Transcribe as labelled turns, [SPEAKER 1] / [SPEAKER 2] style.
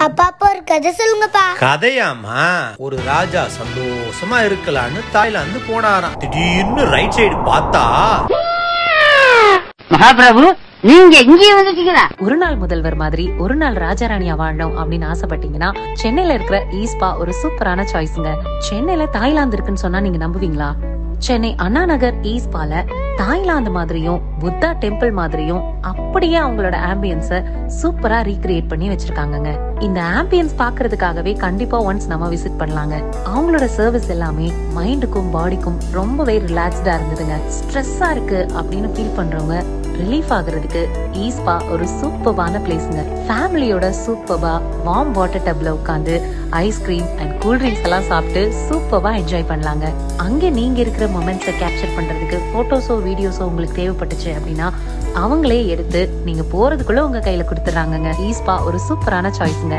[SPEAKER 1] அப்பா அப்பா ஒரு கதை சொல்லுங்கப்பா.
[SPEAKER 2] கதையாமா? ஒரு ராஜா சந்தோஷமா இருக்கலான்னு தாய்லாந்து போனாராம். திடீர்னு ரைட் சைடு பார்த்தா,
[SPEAKER 3] மகாபிரபு நீங்க எங்கே வந்துட்டீங்களா?
[SPEAKER 4] ஒரு நாள் முதல்வர் மாதிரி ஒரு நாள் ராஜாராணியா வாழணும் அப்படின்னு ஆசைப்பட்டீங்கன்னா சென்னையில இருக்கிற ஈஸ்பா ஒரு சூப்பரான சாய்ஸ்ங்க. சென்னையில தாய்லாந்து இருக்குன்னு சொன்னா நீங்க நம்புவீங்களா? சென்னை அண்ணா நகர் ஈஸ்பால தாய்லாந்து மாதிரியும் புத்தா டெம்பிள் மாதிரியும் அப்படியே அவங்களோட ஆம்பியன்ஸ சூப்பரா ரீக்ரியேட் பண்ணி வச்சிருக்காங்கங்க. இந்த ஆம்பியன்ஸ் பாக்குறதுக்காகவே கண்டிப்பா ஒன்ஸ் நம்ம விசிட் பண்ணலாங்க. அவங்களோட சர்வீஸ் எல்லாமே மைண்டுக்கும் பாடிக்கும் ரொம்பவே ரிலாக்ஸ்டா இருந்ததுங்க. ஸ்ட்ரெஸ்ஸா இருக்கு அப்படின்னு ஃபீல் பண்றவங்க ரிலீஃப் ஆகுறதுக்கு ஈஸ்பா ஒரு சூப்பர்பான பிளேஸ்ங்க. ஃபேமிலியோட சூப்பர்பா வார்ம் வாட்டர் டப்ல உட்காந்து ஐஸ்கிரீம் அண்ட் கூல் ட்ரிங்க்ஸ் எல்லாம் சாப்பிட்டு சூப்பர்பா என்ஜாய் பண்ணலாங்க. அங்க நீங்க இருக்கிற மொமெண்ட்ஸை கேப்சர் பண்றதுக்கு போட்டோஸோ வீடியோஸோ உங்களுக்கு தேவைப்பட்டுச்சு அப்படின்னா அவங்களே எடுத்து நீங்க போறதுக்குள்ள உங்க கையில கொடுத்துறாங்க. ஈஸ்பா ஒரு சூப்பரான சாய்ஸ்ங்க.